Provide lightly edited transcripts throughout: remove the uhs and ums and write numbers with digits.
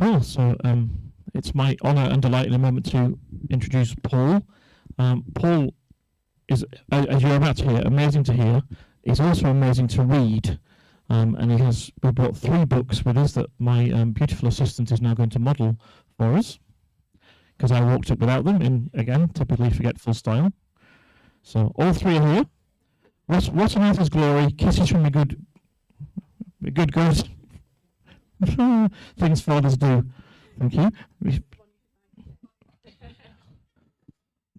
Cool. So it's my honour and delight in a moment to introduce Paul. Paul is, as you're about to hear, amazing to hear. He's also amazing to read. And we brought 3 books with us that my beautiful assistant is now going to model for us, because I walked up without them in, again, typically forgetful style. So all 3 are here. What on earth is glory? Kisses from a good. Things fathers do. Thank you.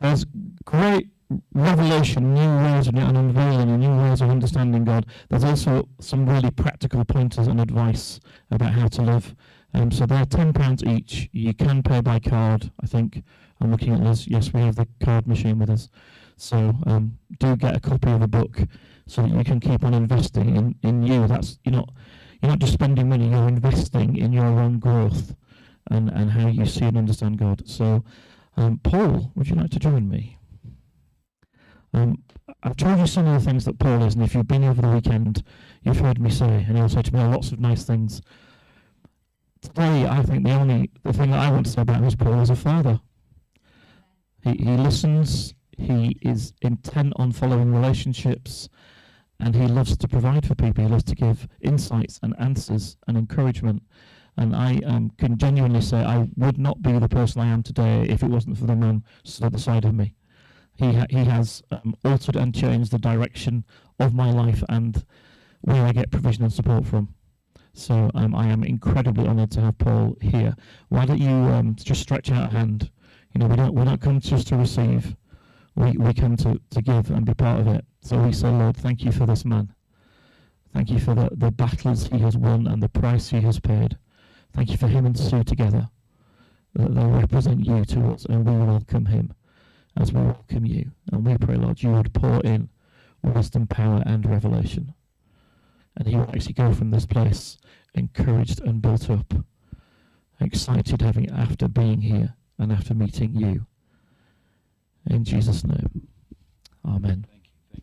There's great revelation, new ways and unveiling, and new ways of understanding God. There's also some really practical pointers and advice about how to live. So they're £10 each. You can pay by card, I think. I'm looking at this. Yes, we have the card machine with us. So do get a copy of the book so that you can keep on investing in you. That's you're not just spending money, you're investing in your own growth and how you see and understand God. So Paul, would you like to join me? I've told you some of the things that Paul is, and if you've been over the weekend, you've heard me say, and he'll say to me lots of nice things. Today, I think the thing that I want to say about him is Paul is a father. He listens, he is intent on following relationships, and he loves to provide for people. He loves to give insights and answers and encouragement. And I can genuinely say I would not be the person I am today if it wasn't for the man stood at the side of me. He has altered and changed the direction of my life and where I get provision and support from. So I am incredibly honoured to have Paul here. Why don't you just stretch out a hand? We don't come just to receive. We come to give and be part of it. So we say, Lord, thank you for this man. Thank you for the battles he has won and the price he has paid. Thank you for him and Sue together. They'll represent you to us, and we welcome him as we welcome you. And we pray, Lord, you would pour in wisdom, power, and revelation. And he will actually go from this place encouraged and built up, excited after being here and after meeting you. In Jesus' name, amen. Thank you.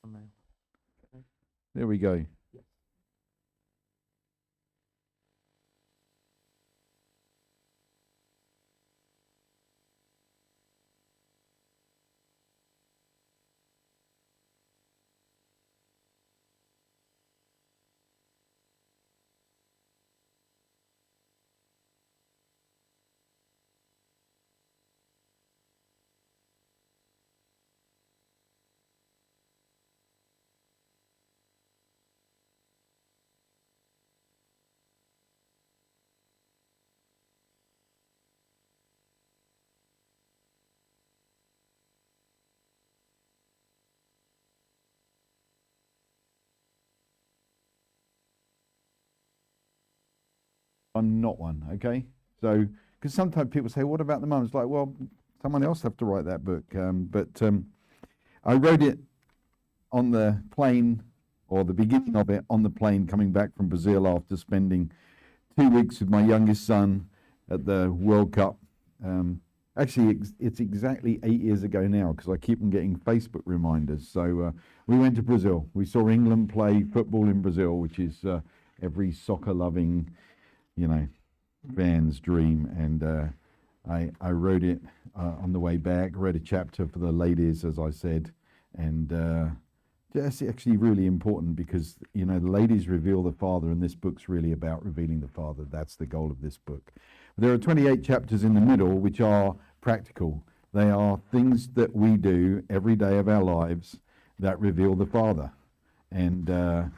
Amen. There we go. I'm not one, okay? So, because sometimes people say, what about the mum? It's like, well, someone else have to write that book. But I wrote it on the plane, or the beginning of it, on the plane coming back from Brazil after spending 2 weeks with my youngest son at the World Cup. Actually, it's exactly 8 years ago now, because I keep on getting Facebook reminders. So we went to Brazil. We saw England play football in Brazil, which is every soccer-loving fan's dream. And I wrote it on the way back, read a chapter for the ladies, as I said, and that's actually really important because, the ladies reveal the Father, and this book's really about revealing the Father. That's the goal of this book. There are 28 chapters in the middle which are practical. They are things that we do every day of our lives that reveal the Father. And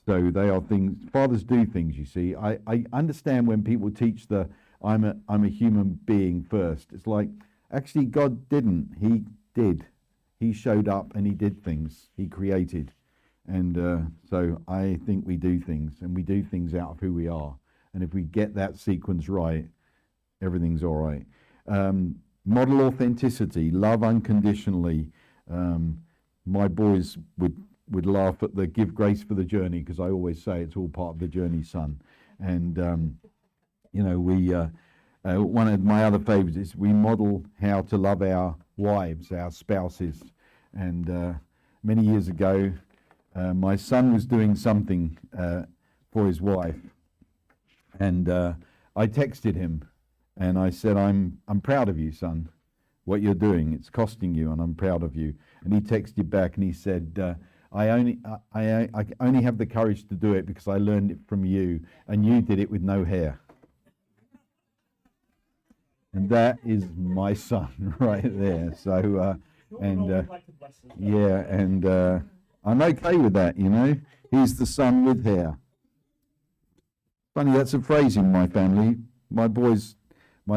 so they are things, fathers do things, you see. I understand when people teach I'm a human being first. It's like, actually God didn't. He did. He showed up and he did things. He created. And so I think we do things, and we do things out of who we are. And if we get that sequence right, everything's all right. Model authenticity, love unconditionally. My boys would would laugh at the give grace for the journey, because I always say it's all part of the journey, son. And we one of my other favourites is we model how to love our wives, our spouses. And many years ago, my son was doing something for his wife, and I texted him, and I said, "I'm proud of you, son. What you're doing, it's costing you, and I'm proud of you." And he texted back, and he said, I only have the courage to do it because I learned it from you, and you did it with no hair." And that is my son right there. So, I'm okay with that, He's the son with hair. Funny, that's a phrase in my family. My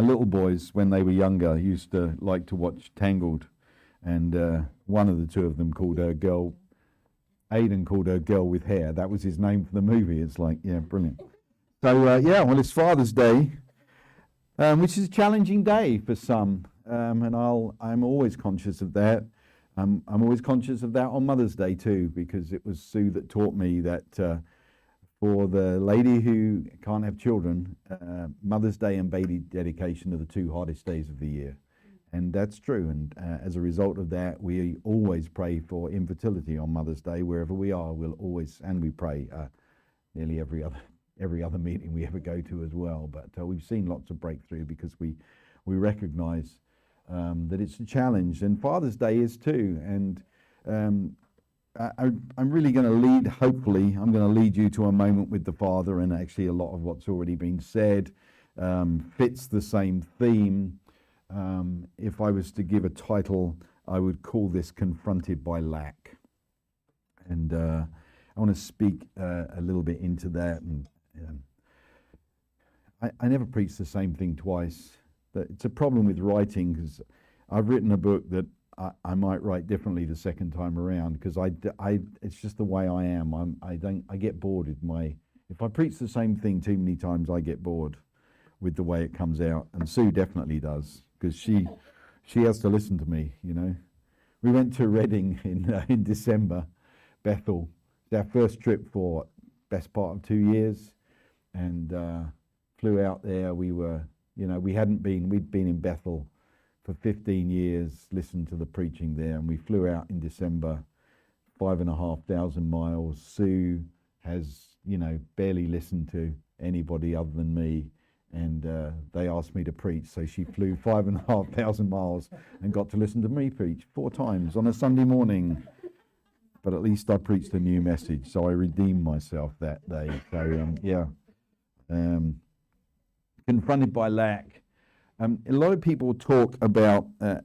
little boys, when they were younger, used to like to watch Tangled, and one of the two of them called her girl, Aidan called her girl with hair. That was his name for the movie. It's like, yeah, brilliant. So, well, it's Father's Day, which is a challenging day for some, and I'm always conscious of that. I'm always conscious of that on Mother's Day too, because it was Sue that taught me that for the lady who can't have children, Mother's Day and baby dedication are the two hardest days of the year. And that's true. And as a result of that, we always pray for infertility on Mother's Day. Wherever we are, we'll always, and we pray nearly every other meeting we ever go to as well. But we've seen lots of breakthrough because we recognise that it's a challenge, and Father's Day is too. And I'm really going to lead, hopefully, I'm going to lead you to a moment with the Father, and actually a lot of what's already been said fits the same theme. If I was to give a title, I would call this Confronted by Lack. And I want to speak a little bit into that. And I never preach the same thing twice. It's a problem with writing, because I've written a book that I might write differently the second time around, because it's just the way I am. I get bored with if I preach the same thing too many times, I get bored with the way it comes out. And Sue definitely does, because she has to listen to me, We went to Reading in December, Bethel. It's our first trip for best part of 2 years, and flew out there. We'd been in Bethel for 15 years, listened to the preaching there, and we flew out in December, 5,500 miles. Sue has, barely listened to anybody other than me, and they asked me to preach, so she flew 5,500 miles and got to listen to me preach 4 times on a Sunday morning. But at least I preached a new message, so I redeemed myself that day. So, confronted by lack. A lot of people talk about, I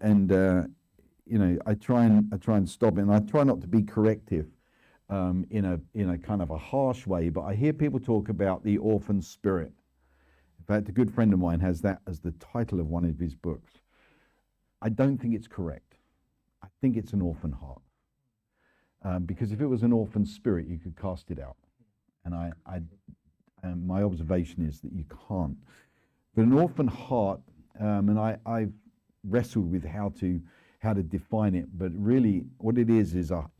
try and stop it, and I try not to be corrective in a kind of a harsh way. But I hear people talk about the orphan spirit. In fact, a good friend of mine has that as the title of one of his books. I don't think it's correct. I think it's an orphan heart, because if it was an orphan spirit, you could cast it out, and my observation is that you can't. But an orphan heart, and I've wrestled with how to define it, but really what it is a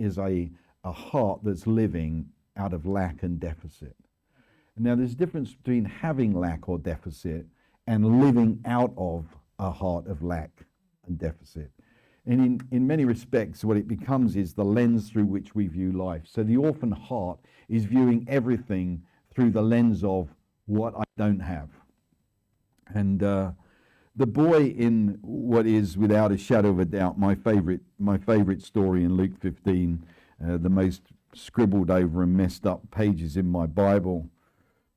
heart that's living out of lack and deficit. Now there's a difference between having lack or deficit and living out of a heart of lack and deficit. And in many respects, what it becomes is the lens through which we view life. So the orphan heart is viewing everything through the lens of what I don't have. And the boy in what is, without a shadow of a doubt, my favorite story in Luke 15, the most scribbled over and messed up pages in my Bible.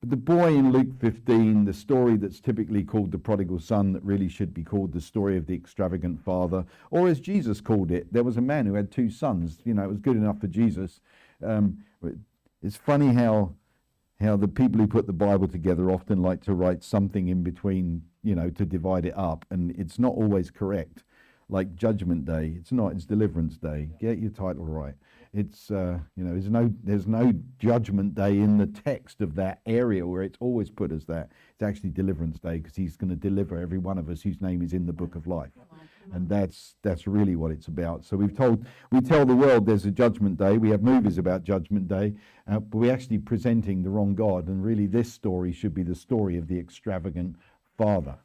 But the boy in Luke 15, the story that's typically called the prodigal son, that really should be called the story of the extravagant father, or as Jesus called it, there was a man who had 2 sons. It was good enough for Jesus. It's funny how the people who put the Bible together often like to write something in between, to divide it up, and it's not always correct. Like Judgment Day, it's not, it's Deliverance Day. Get your title right. It's, there's no Judgment Day in the text of that area where it's always put as that. It's actually Deliverance Day, because he's going to deliver every one of us whose name is in the book of life. And that's really what it's about. So we tell the world there's a judgment day. We have movies about judgment day, but we're actually presenting the wrong God. And really, this story should be the story of the extravagant father.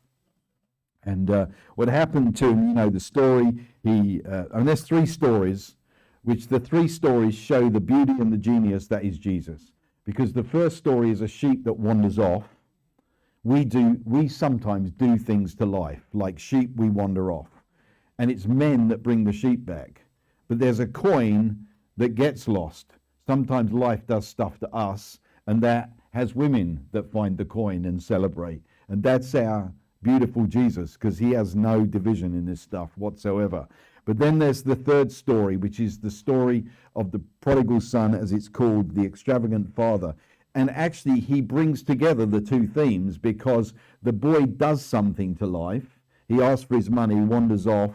And what happened to him, the story, and there's three stories, which the three stories show the beauty and the genius that is Jesus. Because the first story is a sheep that wanders off. We sometimes do things to life, like sheep we wander off. And it's men that bring the sheep back. But there's a coin that gets lost. Sometimes life does stuff to us, and that has women that find the coin and celebrate. And that's our beautiful Jesus, because he has no division in this stuff whatsoever. But then there's the third story, which is the story of the prodigal son, as it's called, the extravagant father. And actually, he brings together the two themes, because the boy does something to life. He asks for his money, wanders off,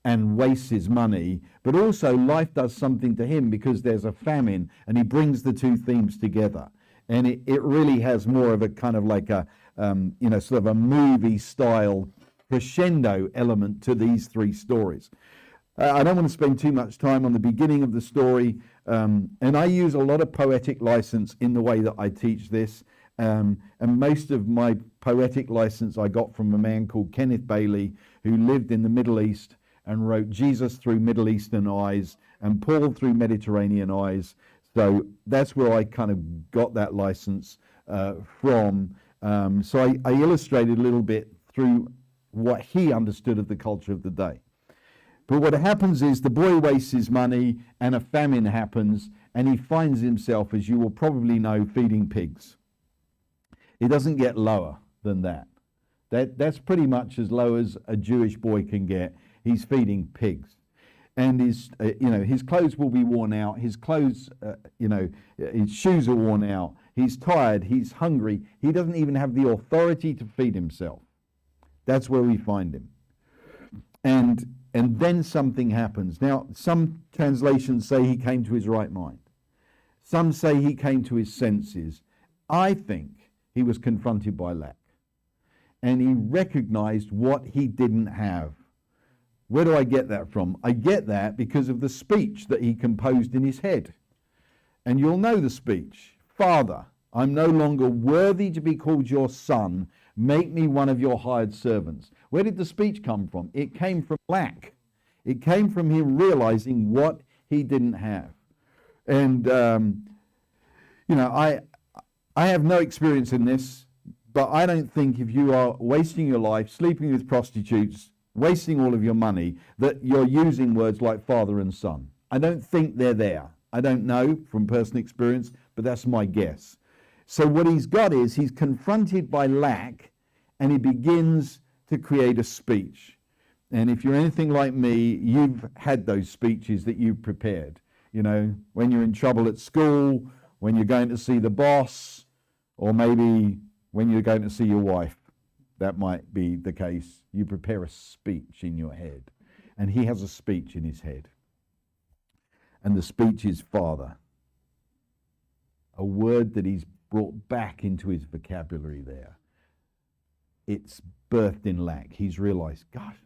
and wastes his money. But also, life does something to him, because there's a famine, and he brings the two themes together. And it really has more of a kind of like a, sort of a movie-style crescendo element to these three stories. I don't want to spend too much time on the beginning of the story, and I use a lot of poetic license in the way that I teach this, and most of my poetic license I got from a man called Kenneth Bailey, who lived in the Middle East and wrote Jesus through Middle Eastern eyes and Paul through Mediterranean eyes. So that's where I kind of got that license from. So I illustrated a little bit through what he understood of the culture of the day. But what happens is the boy wastes his money and a famine happens, and he finds himself, as you will probably know, feeding pigs. It doesn't get lower than that. That's pretty much as low as a Jewish boy can get. He's feeding pigs. And his clothes will be worn out. His clothes, his shoes are worn out. He's tired. He's hungry. He doesn't even have the authority to feed himself. That's where we find him. And then something happens. Now, some translations say he came to his right mind. Some say he came to his senses. I think he was confronted by lack. And he recognized what he didn't have. Where do I get that from? I get that because of the speech that he composed in his head. And you'll know the speech. Father, I'm no longer worthy to be called your son. Make me one of your hired servants. Where did the speech come from? It came from lack. It came from him realizing what he didn't have. And, I have no experience in this, but I don't think if you are wasting your life, sleeping with prostitutes, wasting all of your money, that you're using words like father and son. I don't think they're there. I don't know from personal experience, but that's my guess. So what he's got is he's confronted by lack, and he begins to create a speech. And if you're anything like me, you've had those speeches that you've prepared. When you're in trouble at school, when you're going to see the boss, or maybe when you're going to see your wife. That might be the case. You prepare a speech in your head. And he has a speech in his head. And the speech is father. A word that he's brought back into his vocabulary there. It's birthed in lack. He's realized, gosh,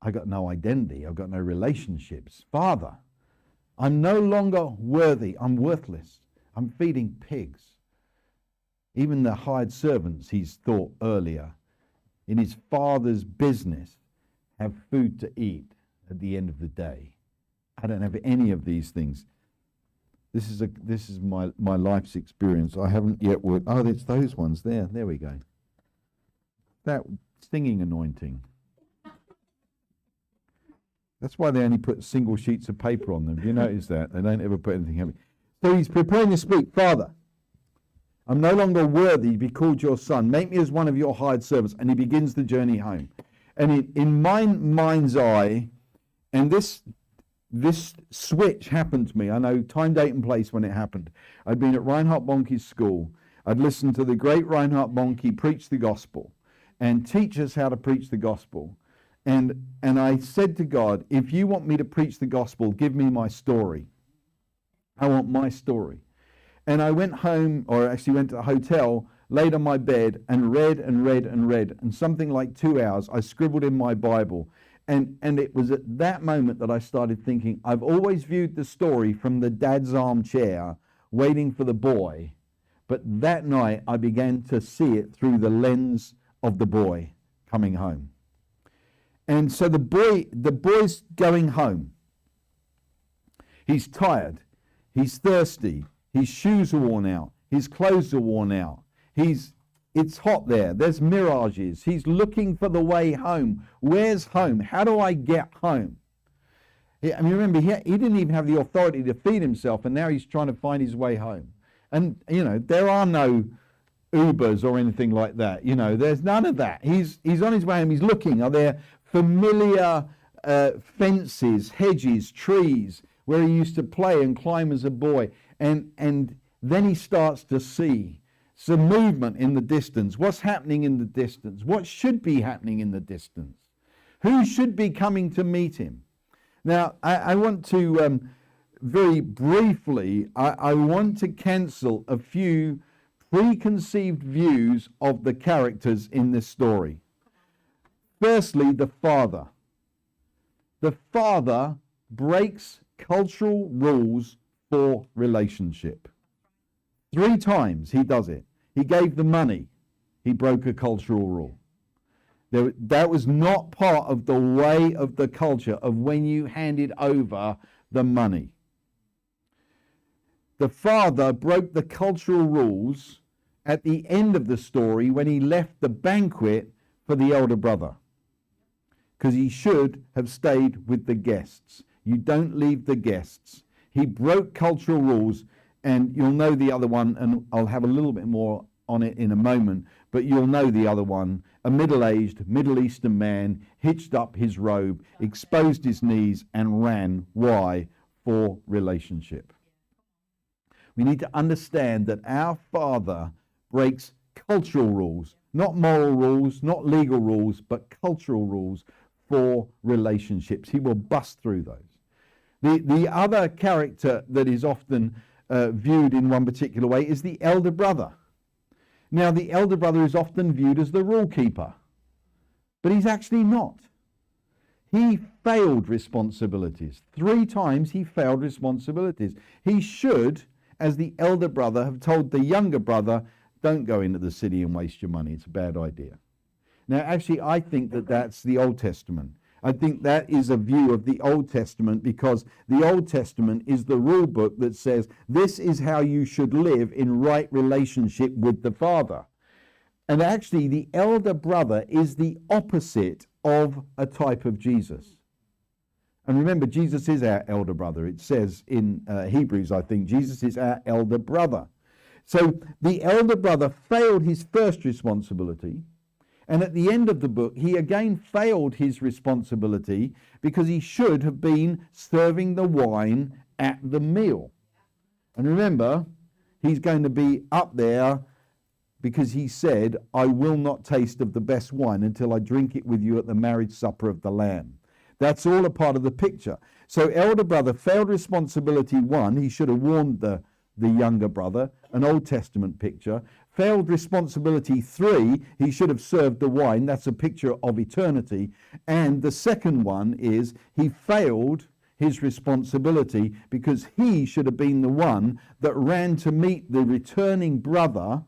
I got no identity. I've got no relationships. Father, I'm no longer worthy. I'm worthless. I'm feeding pigs. Even the hired servants, he's thought earlier, in his father's business, have food to eat at the end of the day. I don't have any of these things. This is my life's experience. I haven't yet worked. Oh, it's those ones there. There we go. That stinging anointing. That's why they only put single sheets of paper on them. Do you notice that? They don't ever put anything heavy. So he's preparing to speak. Father, I'm no longer worthy to be called your son. Make me as one of your hired servants. And he begins the journey home. And in my mind's eye, and this switch happened to me. I know time, date, and place when it happened. I'd been at Reinhard Bonnke's school. I'd listened to the great Reinhard Bonnke preach the gospel and teach us how to preach the gospel. And I said to God, if you want me to preach the gospel, give me my story. I want my story. And I went home, or actually went to the hotel, laid on my bed and read and read and read. And something like 2 hours, I scribbled in my Bible. And it was at that moment that I started thinking, I've always viewed the story from the dad's armchair, waiting for the boy. But that night, I began to see it through the lens of the boy coming home. And so the boy's going home. He's tired. He's thirsty. His shoes are worn out. His clothes are worn out. It's hot there. There's mirages. He's looking for the way home. Where's home? How do I get home? I mean, remember, he didn't even have the authority to feed himself, and now he's trying to find his way home. And, there are no Ubers or anything like that. There's none of that. He's on his way home. He's looking. Are there familiar fences, hedges, trees, where he used to play and climb as a boy? And then he starts to see some movement in the distance. What's happening in the distance? What should be happening in the distance? Who should be coming to meet him? Now, I want to, very briefly, I want to cancel a few preconceived views of the characters in this story. Firstly, the father. The father breaks cultural rules for relationship. 3 times he does it. He gave the money. He broke a cultural rule. That was not part of the way of the culture of when you handed over the money. The father broke the cultural rules at the end of the story when he left the banquet for the elder brother, because he should have stayed with the guests. You don't leave the guests. He broke cultural rules, and you'll know the other one, and I'll have a little bit more on it in a moment, but you'll know the other one. A middle-aged Middle Eastern man hitched up his robe, exposed his knees, and ran. Why? For relationship. We need to understand that our Father breaks cultural rules, not moral rules, not legal rules, but cultural rules for relationships. He will bust through those. The other character that is often viewed in one particular way is the elder brother. Now, the elder brother is often viewed as the rule keeper, but he's actually not. He failed responsibilities. 3 times he failed responsibilities. He should, as the elder brother, have told the younger brother, don't go into the city and waste your money. It's a bad idea. Now, actually, I think that that's the Old Testament. I think that is a view of the Old Testament, because the Old Testament is the rule book that says this is how you should live in right relationship with the Father. And actually, the elder brother is the opposite of a type of Jesus. And remember, Jesus is our elder brother. It says in Hebrews, I think, Jesus is our elder brother. So the elder brother failed his first responsibility. And at the end of the book, he again failed his responsibility because he should have been serving the wine at the meal. And remember, he's going to be up there because he said, I will not taste of the best wine until I drink it with you at the marriage supper of the Lamb. That's all a part of the picture. So elder brother failed responsibility 1. He should have warned the younger brother, an Old Testament picture. Failed responsibility 3, he should have served the wine. That's a picture of eternity. And the second one is he failed his responsibility because he should have been the one that ran to meet the returning brother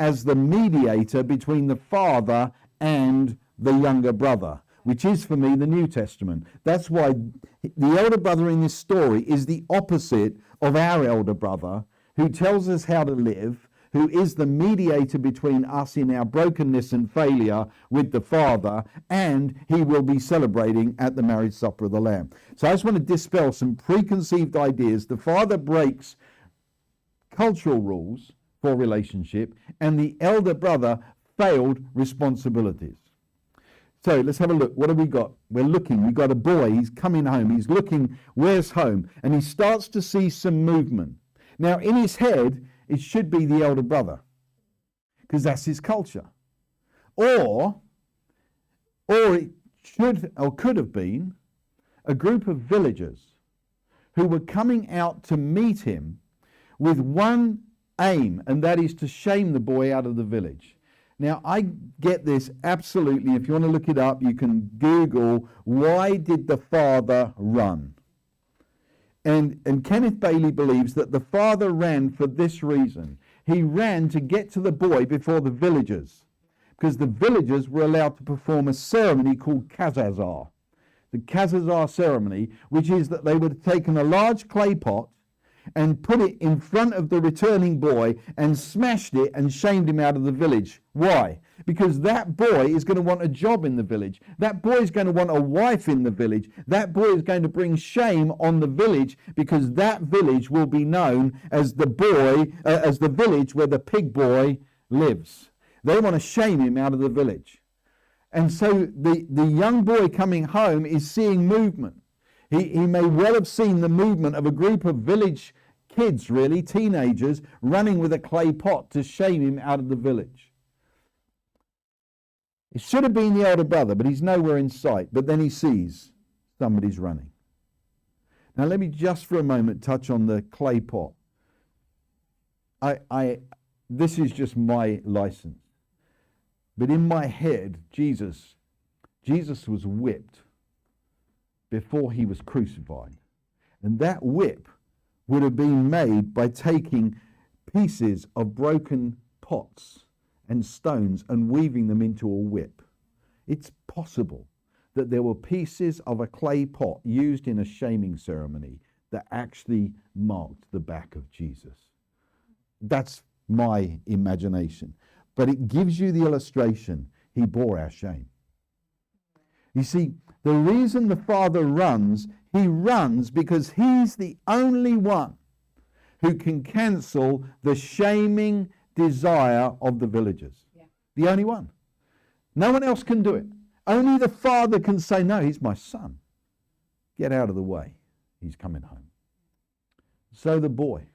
as the mediator between the father and the younger brother, which is for me the New Testament. That's why the elder brother in this story is the opposite of our elder brother, who tells us how to live, who is the mediator between us in our brokenness and failure with the Father, and he will be celebrating at the marriage supper of the Lamb. So I just want to dispel some preconceived ideas. The Father breaks cultural rules for relationship, and the elder brother failed responsibilities. So let's have a look. What have we got? We're looking. We've got a boy. He's coming home. He's looking, where's home? And he starts to see some movement. Now, in his head, it should be the elder brother, because that's his culture. Or it should or could have been a group of villagers who were coming out to meet him with one aim, and that is to shame the boy out of the village. Now, I get this absolutely. If you want to look it up, you can Google, why did the father run? And Kenneth Bailey believes that the father ran for this reason. He ran to get to the boy before the villagers, because the villagers were allowed to perform a ceremony called Kazazar. The Kazazar ceremony, which is that they would have taken a large clay pot and put it in front of the returning boy and smashed it and shamed him out of the village. Why? Because that boy is going to want a job in the village. That boy is going to want a wife in the village. That boy is going to bring shame on the village, because that village will be known as the village where the pig boy lives. They want to shame him out of the village. And so the young boy coming home is seeing movement. He may well have seen the movement of a group of village kids, really, teenagers, running with a clay pot to shame him out of the village. It should have been the older brother, but he's nowhere in sight. But then he sees somebody's running. Now let me just for a moment touch on the clay pot. This is just my license. But in my head, Jesus was whipped before he was crucified. And that whip would have been made by taking pieces of broken pots and stones and weaving them into a whip. It's possible that there were pieces of a clay pot used in a shaming ceremony that actually marked the back of Jesus. That's my imagination. But it gives you the illustration. He bore our shame. You see, the reason the father runs, he runs because he's the only one who can cancel the shaming desire of the villagers. Yeah. The only one. No one else can do it. Only the father can say, no, he's my son. Get out of the way. He's coming home. So the boy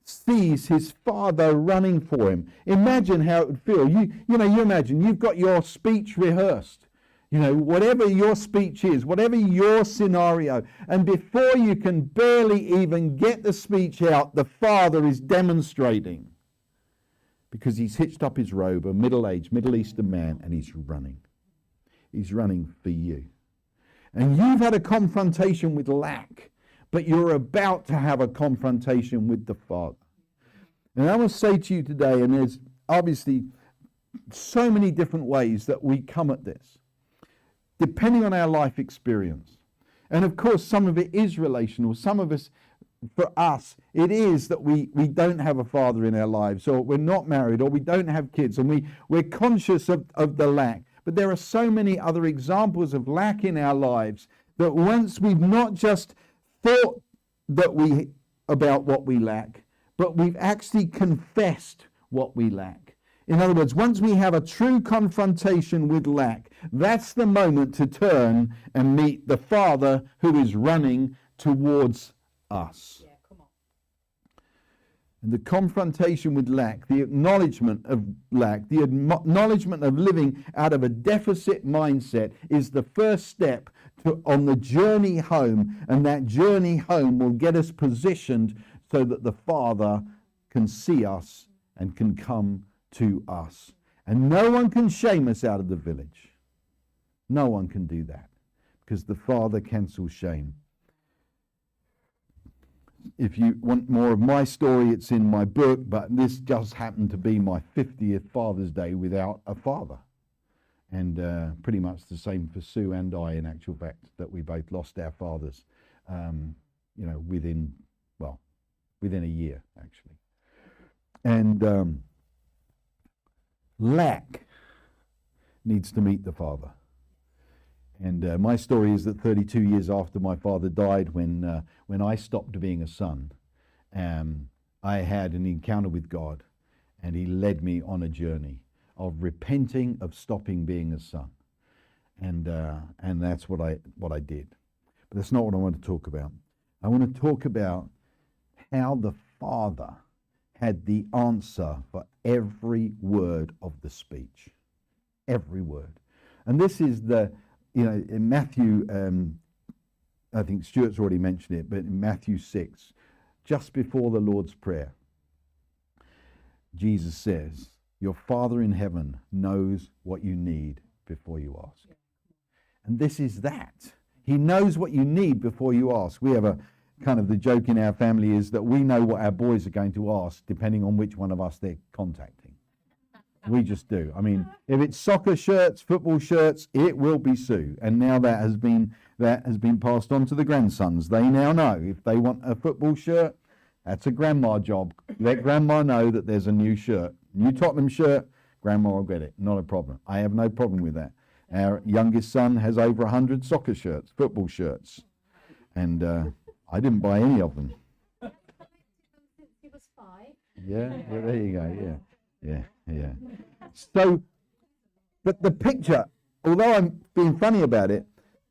sees his father running for him. Imagine how it would feel. You imagine you've got your speech rehearsed. Whatever your speech is, whatever your scenario, and before you can barely even get the speech out, the father is demonstrating, because he's hitched up his robe, a middle-aged Middle Eastern man, and he's running. He's running for you. And you've had a confrontation with lack, but you're about to have a confrontation with the Father. And I want to say to you today, and there's obviously so many different ways that we come at this, depending on our life experience. And of course, some of it is relational. Some of us, for us, it is that we don't have a father in our lives, or we're not married, or we don't have kids, and we're conscious of the lack. But there are so many other examples of lack in our lives that once we've not just thought about what we lack, but we've actually confessed what we lack. In other words, once we have a true confrontation with lack, that's the moment to turn and meet the Father who is running towards us. Yeah, come on. And the confrontation with lack, the acknowledgement of lack, the acknowledgement of living out of a deficit mindset is the first step on the journey home. And that journey home will get us positioned so that the Father can see us and can come to us. And no one can shame us out of the village. No one can do that, because the Father cancels shame. If you want more of my story, it's in my book, but this just happened to be my 50th Father's Day without a father. And pretty much the same for Sue and I, in actual fact, that we both lost our fathers, within a year, actually. And lack needs to meet the Father. And my story is that 32 years after my father died, when I stopped being a son, I had an encounter with God, and he led me on a journey of repenting of stopping being a son. And that's what I did. But that's not what I want to talk about. I want to talk about how the Father had the answer for every word of the speech. Every word. And this is in Matthew, I think Stuart's already mentioned it, but in Matthew 6, just before the Lord's Prayer, Jesus says, your Father in heaven knows what you need before you ask. And this is that. He knows what you need before you ask. We have a kind of the joke in our family is that we know what our boys are going to ask depending on which one of us they're contacting. We just do. I mean, if it's soccer shirts, football shirts, it will be Sue. And now that has been passed on to the grandsons. They now know if they want a football shirt, that's a grandma job. Let grandma know that there's a new shirt. New Tottenham shirt, grandma will get it. Not a problem. I have no problem with that. Our youngest son has over 100 soccer shirts, football shirts. And I didn't buy any of them. He was 5. Yeah, there you go. Yeah. So, but the picture, although I'm being funny about it,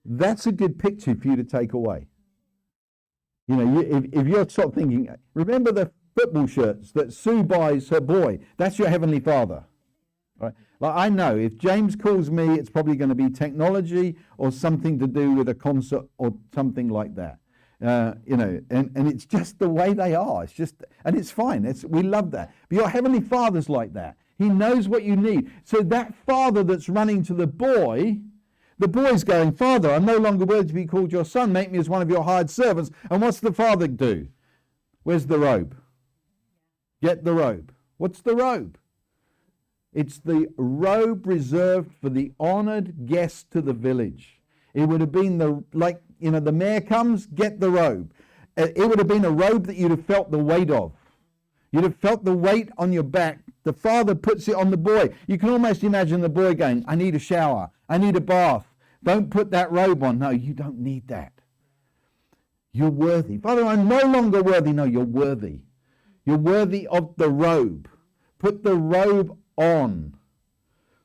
that's a good picture for you to take away. You know, if you're sort of thinking, remember the football shirts that Sue buys her boy, that's your Heavenly Father. Right? Like I know if James calls me, it's probably going to be technology or something to do with a concert or something like that. You know, and it's just the way they are. It's just, and it's fine. We love that. But your Heavenly Father's like that. He knows what you need. So that father that's running to the boy's going, Father, I'm no longer worthy to be called your son. Make me as one of your hired servants. And what's the father do? Where's the robe? Get the robe. What's the robe? It's the robe reserved for the honored guest to the village. It would have been the mayor comes, get the robe. It would have been a robe that you'd have felt the weight of. You'd have felt the weight on your back. The father puts it on the boy. You can almost imagine the boy going, I need a shower. I need a bath. Don't put that robe on. No, you don't need that. You're worthy. Father, I'm no longer worthy. No, you're worthy. You're worthy of the robe. Put the robe on.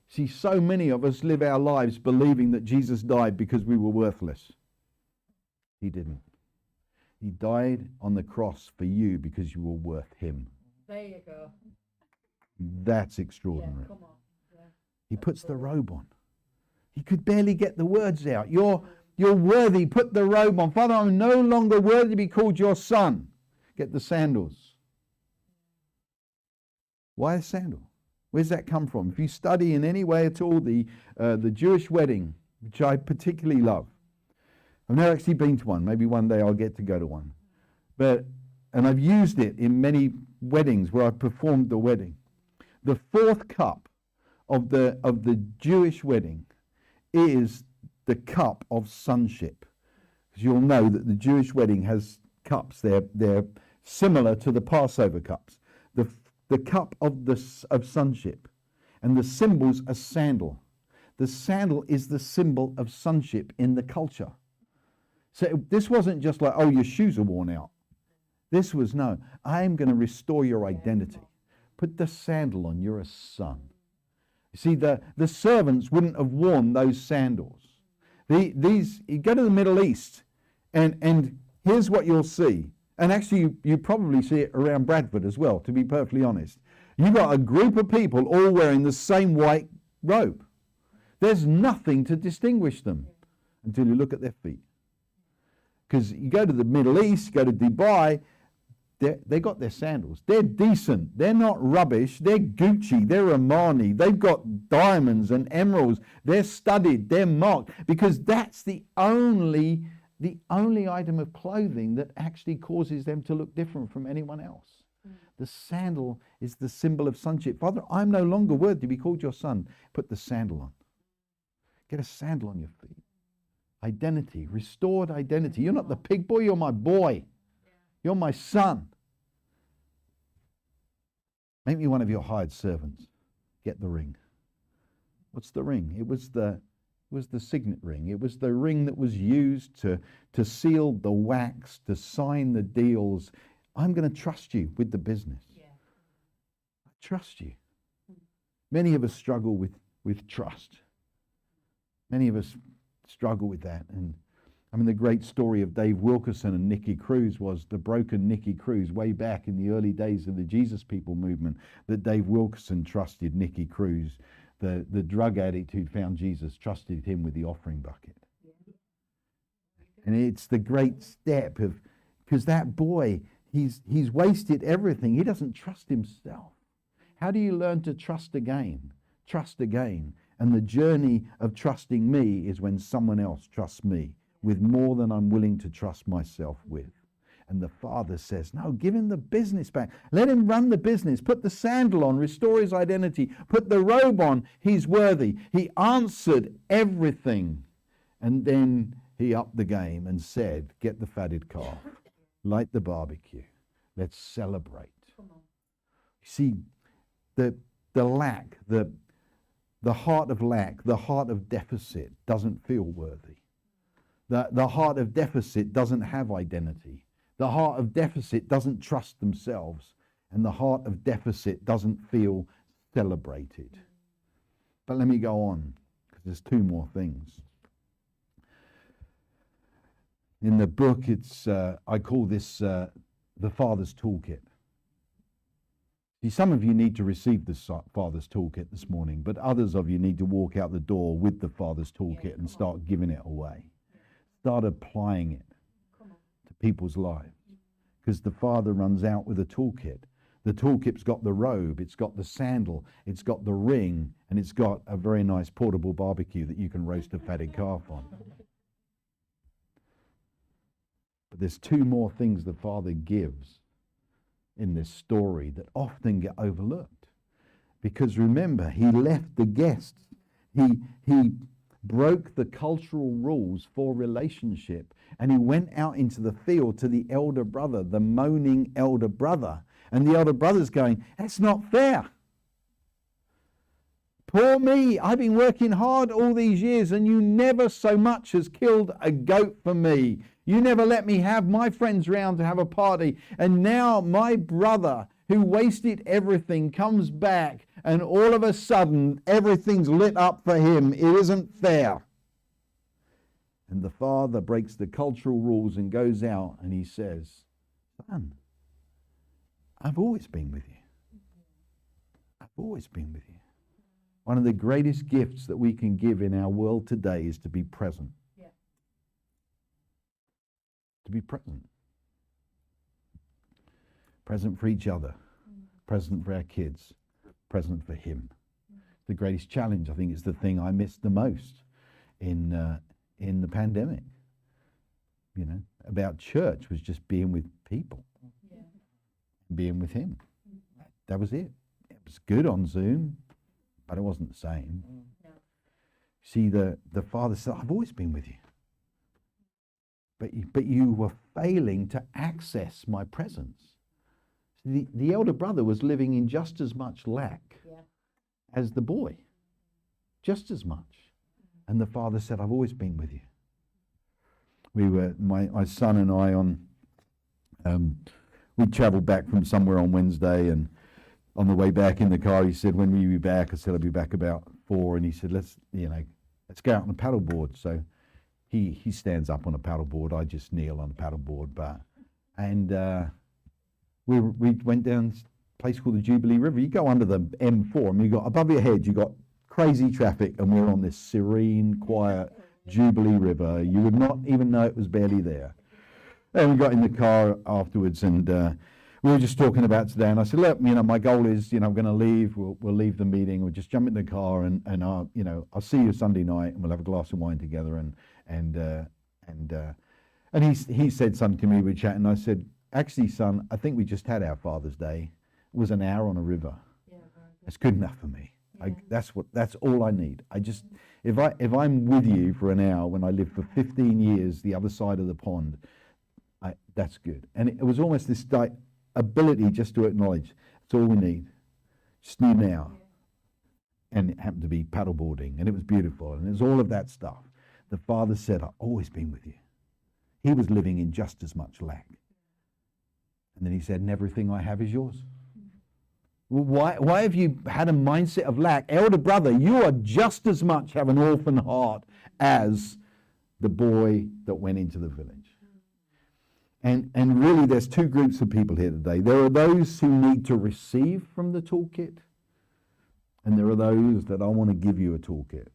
See, so many of us live our lives believing that Jesus died because we were worthless. He didn't. He died on the cross for you because you were worth him. There you go. That's extraordinary. Yeah, come on. Yeah. He puts the robe on. He could barely get the words out. You're worthy. Put the robe on. Father, I'm no longer worthy to be called your son. Get the sandals. Why a sandal? Where's that come from? If you study in any way at all the Jewish wedding, which I particularly love, I've never actually been to one. Maybe one day I'll get to go to one. And I've used it in many weddings where I've performed the wedding. The fourth cup of the Jewish wedding is the cup of sonship. Because you'll know that the Jewish wedding has cups. They're similar to the Passover cups. The cup of sonship. And the symbol's a sandal. The sandal is the symbol of sonship in the culture. So this wasn't just like, oh, your shoes are worn out. This was, no, I'm going to restore your identity. Put the sandal on, you're a son. You see, the servants wouldn't have worn those sandals. You go to the Middle East, and here's what you'll see. And actually, you probably see it around Bradford as well, to be perfectly honest. You've got a group of people all wearing the same white robe. There's nothing to distinguish them until you look at their feet. Because you go to the Middle East, go to Dubai, they got their sandals. They're decent. They're not rubbish. They're Gucci. They're Armani. They've got diamonds and emeralds. They're studded. They're marked. Because that's the only item of clothing that actually causes them to look different from anyone else. The sandal is the symbol of sonship. Father, I'm no longer worthy to be called your son. Put the sandal on. Get a sandal on your feet. Identity, restored identity. You're not the pig boy, you're my boy. You're my son. Make me one of your hired servants. Get the ring. What's the ring? It was the signet ring. It was the ring that was used to seal the wax, to sign the deals. I'm going to trust you with the business. Yeah. I trust you. Many of us struggle with trust. Many of us struggle with that. And I mean, the great story of Dave Wilkerson and Nicky Cruz was the broken Nicky Cruz way back in the early days of the Jesus People movement, that Dave Wilkerson trusted Nicky Cruz. The drug addict who'd found Jesus trusted him with the offering bucket. Yeah. And it's the great step of, because that boy, he's wasted everything. He doesn't trust himself. How do you learn to trust again? Trust again. And the journey of trusting me is when someone else trusts me with more than I'm willing to trust myself with. And the Father says, no, give him the business back. Let him run the business. Put the sandal on, restore his identity. Put the robe on, he's worthy. He answered everything. And then he upped the game and said, get the fatted calf, light the barbecue. Let's celebrate. You see, the lack, the heart of lack, the heart of deficit doesn't feel worthy. The heart of deficit doesn't have identity. The heart of deficit doesn't trust themselves. And the heart of deficit doesn't feel celebrated. But let me go on, because there's two more things. In the book, I call this the Father's Toolkit. See, some of you need to receive the Father's Toolkit this morning, but others of you need to walk out the door with the Father's Toolkit and start giving it away. Start applying it to people's lives. Because the Father runs out with a toolkit. The toolkit's got the robe, it's got the sandal, it's got the ring, and it's got a very nice portable barbecue that you can roast a fatted calf on. But there's two more things the Father gives in this story that often get overlooked. Because remember, he left the guests. He broke the cultural rules for relationship, and he went out into the field to the elder brother, the moaning elder brother. And the elder brother's going, that's not fair. Poor me, I've been working hard all these years and you never so much as killed a goat for me. You never let me have my friends round to have a party. And now my brother, who wasted everything, comes back and all of a sudden everything's lit up for him. It isn't fair. And the Father breaks the cultural rules and goes out and he says, son, I've always been with you. I've always been with you. One of the greatest gifts that we can give in our world today is to be present. Yeah. To be present. Present for each other. Present for our kids. Present for him. The greatest challenge, I think, is the thing I missed the most in the pandemic. You know, about church was just being with people. Yeah. Being with him. That was it. It was good on Zoom, but it wasn't the same. No. See, the Father said, I've always been with you. But you were failing to access my presence. The elder brother was living in just as much lack as the boy. Just as much. And the Father said, I've always been with you. We were, my son and I we travelled back from somewhere on Wednesday, and on the way back in the car, he said, when will you be back? I said, I'll be back about 4. And he said, let's go out on a paddleboard. So he stands up on a paddleboard. I just kneel on a paddleboard. We went down a place called the Jubilee River. You go under the M4, and you got above your head, you got crazy traffic, and we're on this serene, quiet Jubilee River. You would not even know it was barely there. And we got in the car afterwards, and we were just talking about today. And I said, look, my goal is, I'm going to leave. We'll leave the meeting. We'll just jump in the car, and I'll see you Sunday night, and we'll have a glass of wine together. And he said something to me. We were chatting. And I said, actually, son, I think we just had our Father's Day. It was an hour on a river. Yeah, that's good enough for me. Yeah. That's all I need. If I'm with you for an hour when I lived for 15 years the other side of the pond, that's good. And it was almost this ability just to acknowledge that's all we need. Just need an hour. And it happened to be paddleboarding, and it was beautiful, and it was all of that stuff. The Father said, I've always been with you. He was living in just as much lack. And then he said, and everything I have is yours. Well, why have you had a mindset of lack? Elder brother, you are just as much have an orphan heart as the boy that went into the village. And really, there's two groups of people here today. There are those who need to receive from the toolkit, and there are those that I want to give you a toolkit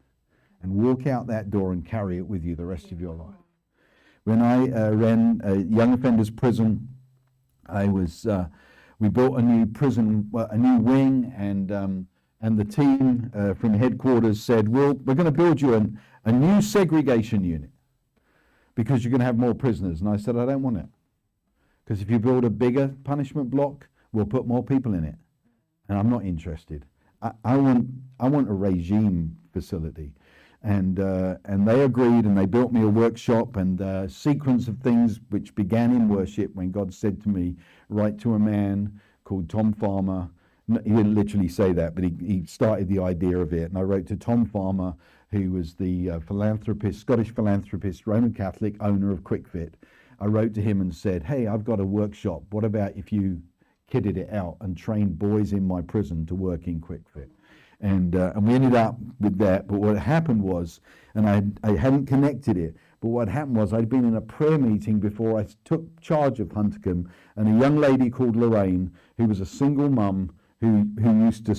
and walk out that door and carry it with you the rest of your life. When I ran a young offenders prison We built a new prison, well, a new wing, and the team from headquarters said, we're going to build you a new segregation unit because you're going to have more prisoners. And I said, I don't want it. Because if you build a bigger punishment block, we'll put more people in it. And I'm not interested. I want a regime facility. And they agreed, and they built me a workshop and a sequence of things which began in worship when God said to me, write to a man called Tom Farmer. He didn't literally say that, but he started the idea of it. And I wrote to Tom Farmer, who was the philanthropist, Scottish philanthropist, Roman Catholic, owner of QuickFit. I wrote to him and said, hey, I've got a workshop. What about if you kitted it out and trained boys in my prison to work in QuickFit? And we ended up with that. But what happened was, and I hadn't connected it, but what happened was I'd been in a prayer meeting before I took charge of Huntercombe, and a young lady called Lorraine, who was a single mum who used to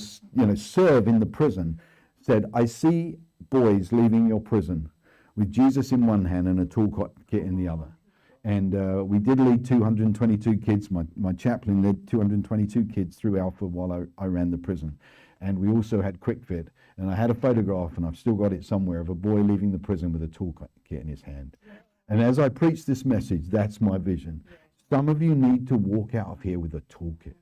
serve in the prison, said, I see boys leaving your prison with Jesus in one hand and a toolkit in the other. And we did lead 222 kids. My chaplain led 222 kids through Alpha while I ran the prison. And we also had QuickFit. And I had a photograph, and I've still got it somewhere, of a boy leaving the prison with a toolkit in his hand. And as I preach this message, that's my vision. Some of you need to walk out of here with a toolkit.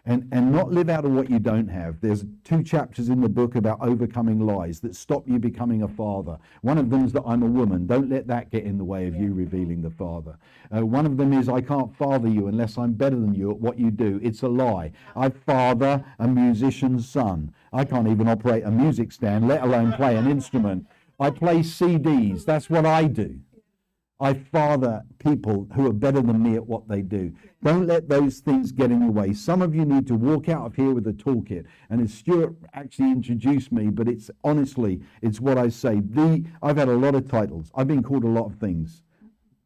And not live out of what you don't have. There's 2 chapters in the book about overcoming lies that stop you becoming a father. One of them is that I'm a woman. Don't let that get in the way of you revealing the Father. One of them is I can't father you unless I'm better than you at what you do. It's a lie. I father a musician's son. I can't even operate a music stand, let alone play an instrument. I play CDs. That's what I do. I father people who are better than me at what they do. Don't let those things get in your way. Some of you need to walk out of here with a toolkit. And as Stuart actually introduced me, but it's honestly, it's what I say. I've had a lot of titles. I've been called a lot of things.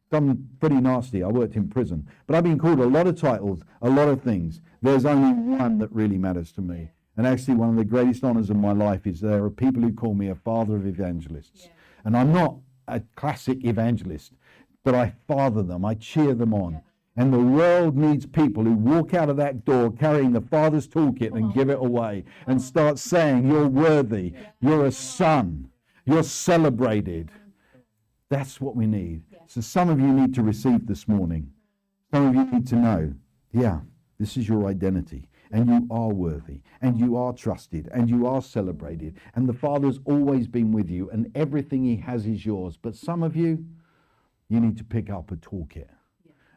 Some pretty nasty. I worked in prison. But I've been called a lot of titles, a lot of things. There's only one that really matters to me. And actually one of the greatest honors of my life is there are people who call me a father of evangelists. And I'm not a classic evangelist, but I father them, I cheer them on. And the world needs people who walk out of that door carrying the Father's toolkit and give it away and start saying, you're worthy, you're a son, you're celebrated. That's what we need. So some of you need to receive this morning. Some of you need to know, this is your identity. And you are worthy, and you are trusted, and you are celebrated. And the Father's always been with you, and everything he has is yours. But some of you, you need to pick up a toolkit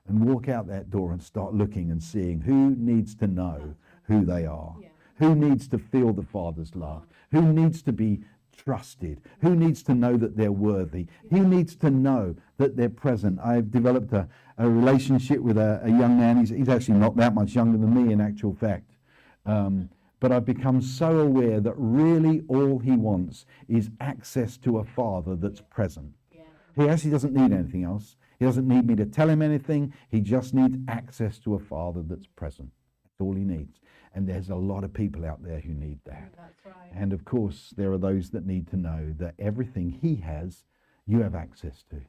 and walk out that door and start looking and seeing who needs to know who they are, who needs to feel the Father's love, who needs to be trusted, who needs to know that they're worthy, who needs to know that they're present. I've developed a relationship with a young man. He's actually not that much younger than me in actual fact. But I've become so aware that really all he wants is access to a Father that's present. He actually doesn't need anything else. He doesn't need me to tell him anything. He just needs access to a Father that's present. That's all he needs. And there's a lot of people out there who need that. That's right. And of course, there are those that need to know that everything he has, you have access to.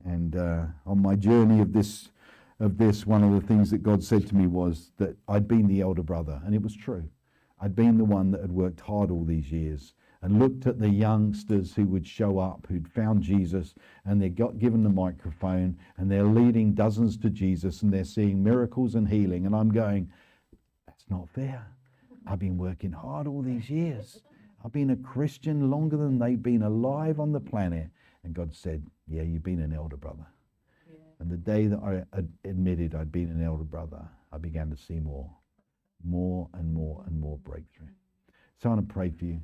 And on my journey of this, one of the things that God said to me was that I'd been the elder brother, and it was true. I'd been the one that had worked hard all these years and looked at the youngsters who would show up, who'd found Jesus, and they got given the microphone, and they're leading dozens to Jesus, and they're seeing miracles and healing. And I'm going, that's not fair. I've been working hard all these years. I've been a Christian longer than they've been alive on the planet. And God said, yeah, you've been an elder brother. And the day that I admitted I'd been an elder brother, I began to see more and more breakthrough. So I want to pray for you.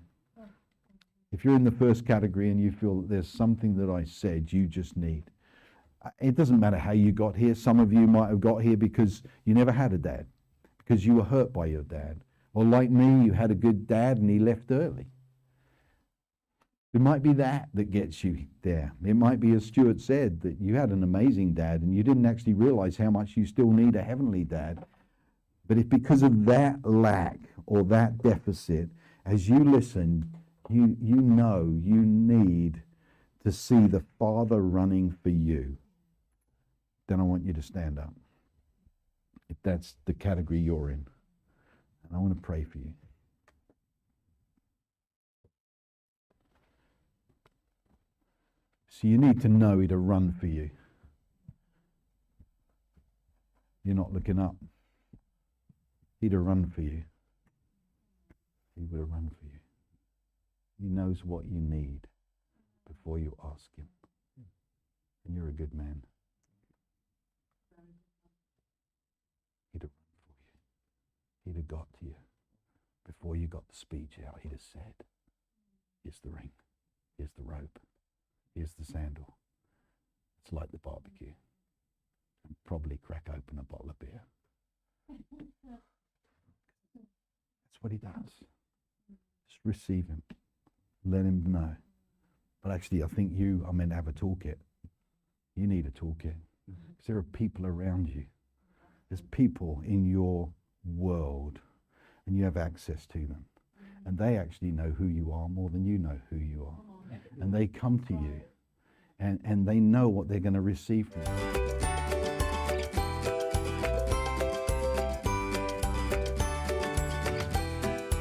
If you're in the first category and you feel that there's something that I said you just need, it doesn't matter how you got here. Some of you might have got here because you never had a dad, because you were hurt by your dad. Or like me, you had a good dad and he left early. It might be that gets you there. It might be, as Stuart said, that you had an amazing dad and you didn't actually realize how much you still need a heavenly dad. But if because of that lack or that deficit, as you listen, you know you need to see the Father running for you, then I want you to stand up. if that's the category you're in. And I want to pray for you. So you need to know He'd run for you. You're not looking up. He'd run for you. He would have run for you. He knows what you need before you ask Him. And you're a good man. He'd have run for you. He'd have got to you. Before you got the speech out, He'd have said, here's the ring. Here's the rope. Here's the sandal. It's like the barbecue. And probably crack open a bottle of beer. That's what He does. Just receive Him. Let Him know. But actually, I think you are meant to have a toolkit. You need a toolkit. Because there are people around you. There's people in your world. And you have access to them. And they actually know who you are more than you know who you are. And they come to you. And they know what they're going to receive from you.